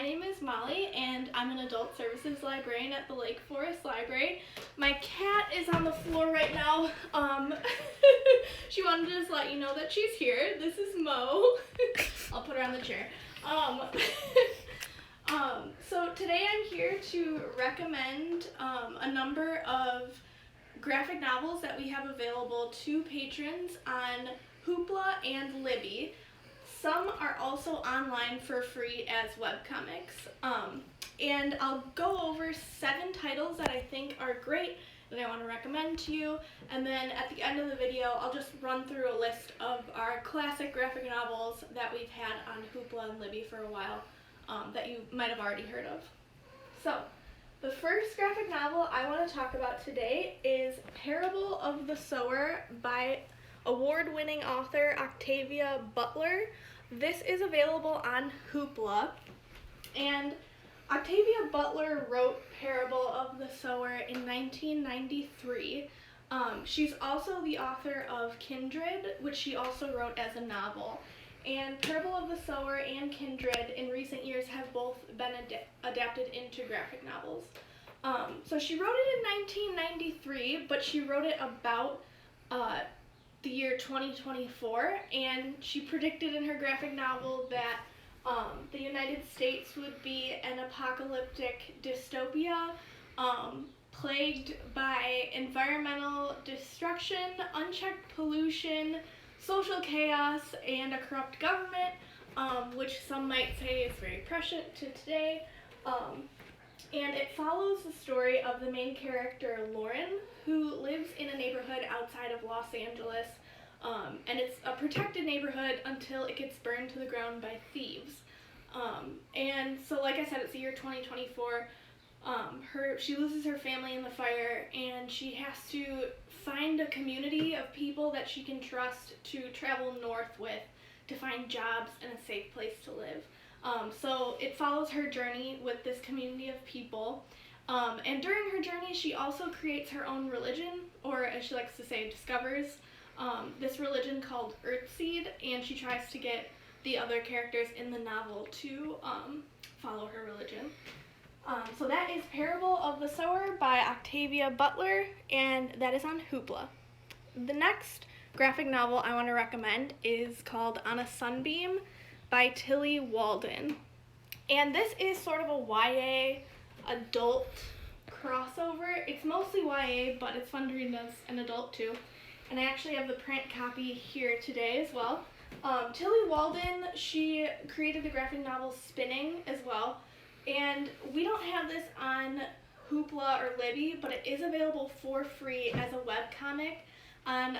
name is Molly, and I'm an adult services librarian at the Lake Forest Library. My cat is on the floor right now. She wanted to just let you know that she's here. This is Mo. I'll put her on the chair. So today I'm here to recommend a number of graphic novels that we have available to patrons on Hoopla and Libby. Some are also online for free as webcomics. And I'll go over 7 titles that I think are great that I want to recommend to you. And then at the end of the video, I'll just run through a list of our classic graphic novels that we've had on Hoopla and Libby for a while that you might have already heard of. So, the first graphic novel I want to talk about today is Parable of the Sower by award-winning author Octavia Butler. This is available on Hoopla, and Octavia Butler wrote Parable of the Sower in 1993. She's also the author of Kindred, which she also wrote as a novel. And Parable of the Sower and Kindred in recent years have both been adapted into graphic novels. So she wrote it in 1993, but she wrote it about the year 2024, and she predicted in her graphic novel that the United States would be an apocalyptic dystopia plagued by environmental destruction, unchecked pollution, social chaos, and a corrupt government, which some might say is very prescient to today. And it follows the story of the main character, Lauren, who lives in a neighborhood outside of Los Angeles, and it's a protected neighborhood until it gets burned to the ground by thieves. And so, like I said, it's the year 2024. She loses her family in the fire, and she has to find a community of people that she can trust to travel north with to find jobs and a safe place to live. So it follows her journey with this community of people. And during her journey, she also creates her own religion, or as she likes to say, discovers this religion called Earthseed, and she tries to get the other characters in the novel to follow her religion. So that is Parable of the Sower by Octavia Butler, and that is on Hoopla. The next graphic novel I want to recommend is called On a Sunbeam by Tilly Walden. And this is sort of a YA adult crossover. It's mostly YA, but it's fun to read as an adult too. And I actually have the print copy here today as well. Tilly Walden, she created the graphic novel Spinning as well. And we don't have this on Hoopla or Libby, but it is available for free as a webcomic on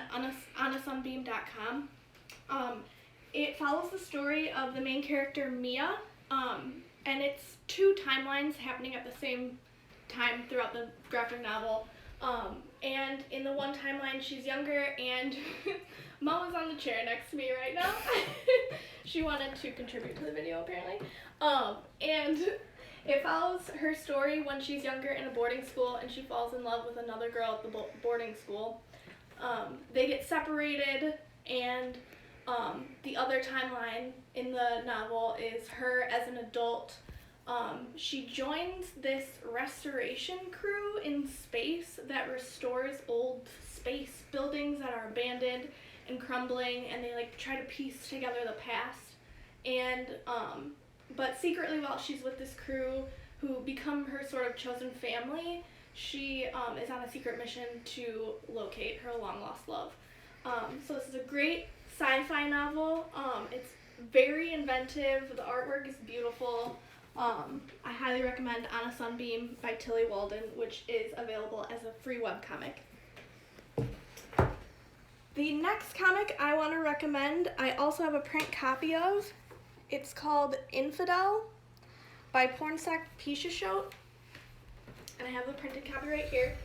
onasunbeam.com. It follows the story of the main character, Mia, and it's 2 timelines happening at the same time throughout the graphic novel. And in the one timeline, she's younger, and Mo is on the chair next to me right now. She wanted to contribute to the video, apparently. And it follows her story when she's younger in a boarding school, and she falls in love with another girl at the boarding school. They get separated, and the other timeline in the novel is her as an adult. She joins this restoration crew in space that restores old space buildings that are abandoned and crumbling, and they try to piece together the past. And but secretly, while she's with this crew who become her sort of chosen family, she is on a secret mission to locate her long-lost love. So this is a great sci-fi novel. It's very inventive. The artwork is beautiful. I highly recommend On a Sunbeam by Tilly Walden, which is available as a free webcomic. The next comic I want to recommend, I also have a print copy of. It's called Infidel by Pornsak Pishashot, and I have the printed copy right here.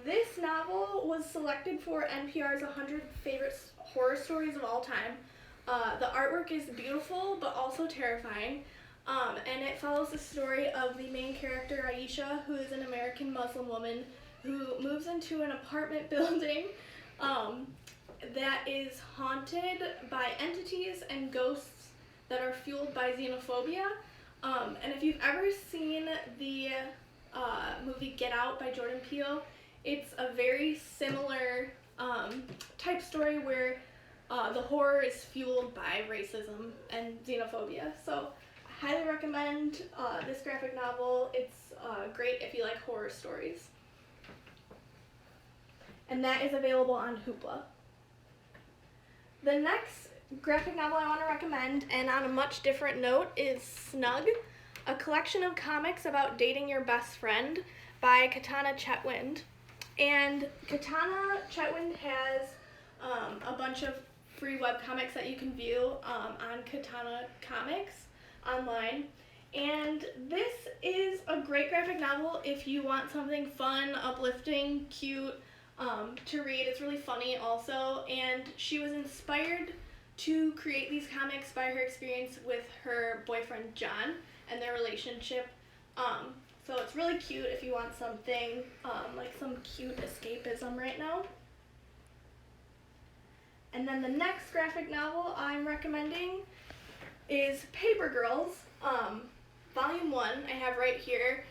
This novel was selected for NPR's 100 Favorite Horror Stories of All Time. The artwork is beautiful, but also terrifying. And it follows the story of the main character, Aisha, who is an American Muslim woman who moves into an apartment building that is haunted by entities and ghosts that are fueled by xenophobia. And if you've ever seen the movie Get Out by Jordan Peele, it's a very similar type story where the horror is fueled by racism and xenophobia. So I highly recommend this graphic novel. It's great if you like horror stories. And that is available on Hoopla. The next graphic novel I want to recommend, and on a much different note, is Snug, a collection of comics about dating your best friend by Katana Chetwynd. And Katana Chetwynd has a bunch of free webcomics that you can view on Katana Comics online. And this is a great graphic novel if you want something fun, uplifting, cute to read. It's really funny also, and she was inspired to create these comics by her experience with her boyfriend John and their relationship. So it's really cute if you want something like some cute escapism right now. And then the next graphic novel I'm recommending is Paper Girls, Volume 1, I have right here.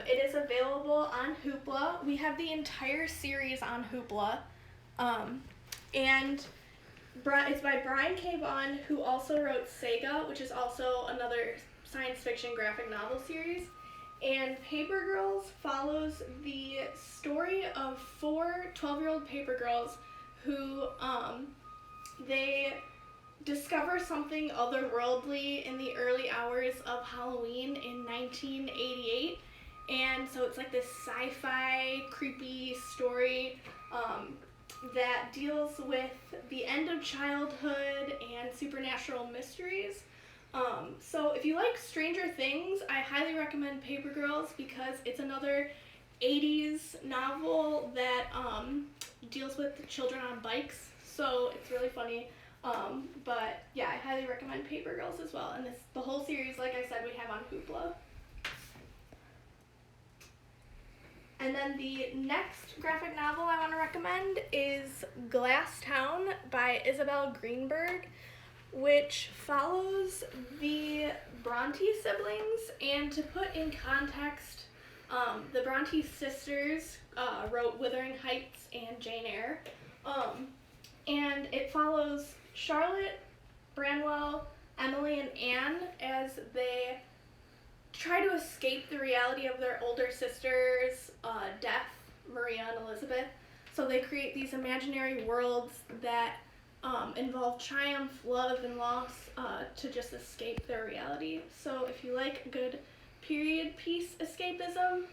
It is available on Hoopla. We have the entire series on Hoopla. And it's by Brian K. Vaughan, who also wrote Sega, which is also another science fiction graphic novel series. And Paper Girls follows the story of 4 12-year-old paper girls who they discover something otherworldly in the early hours of Halloween in 1988. And so it's like this sci-fi, creepy story that deals with the end of childhood and supernatural mysteries. So if you like Stranger Things, I highly recommend Paper Girls because it's another 80s novel that deals with children on bikes. So it's really funny. But yeah, I highly recommend Paper Girls as well. And the whole series, like I said, we have on Hoopla. And then the next graphic novel I want to recommend is Glass Town by Isabel Greenberg, which follows the Bronte siblings. And to put in context, the Bronte sisters wrote Wuthering Heights and Jane Eyre. And it follows Charlotte, Branwell, Emily, and Anne as they try to escape the reality of their older sisters' death, Maria and Elizabeth. So they create these imaginary worlds that involve triumph, love, and loss to just escape their reality. So if you like good period piece escapism,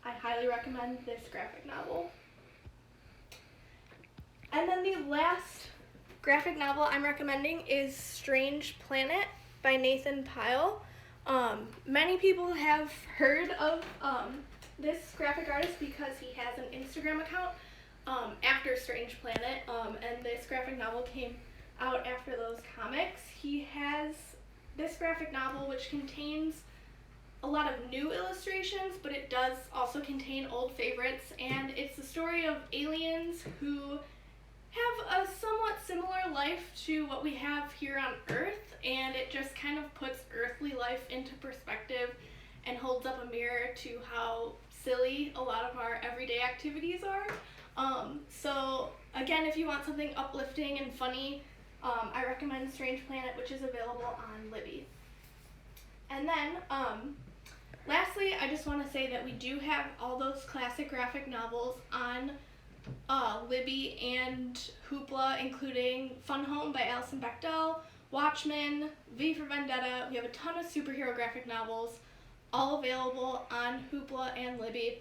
I highly recommend this graphic novel. And then the last graphic novel I'm recommending is Strange Planet by Nathan Pyle. Many people have heard of this graphic artist because he has an Instagram account after Strange Planet, and this graphic novel came out after those comics. He has this graphic novel which contains a lot of new illustrations, but it does also contain old favorites, and it's the story of aliens who have a somewhat similar life to what we have here on Earth, and it just kind of puts earthly life into perspective and holds up a mirror to how silly a lot of our everyday activities are. So again, if you want something uplifting and funny, I recommend Strange Planet, which is available on Libby. And then lastly, I just want to say that we do have all those classic graphic novels on Libby and Hoopla, including Fun Home by Alison Bechdel, Watchmen, V for Vendetta. We have a ton of superhero graphic novels, all available on Hoopla and Libby.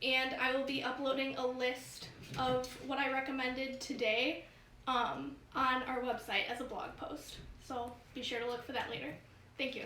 And I will be uploading a list of what I recommended today on our website as a blog post. So be sure to look for that later. Thank you.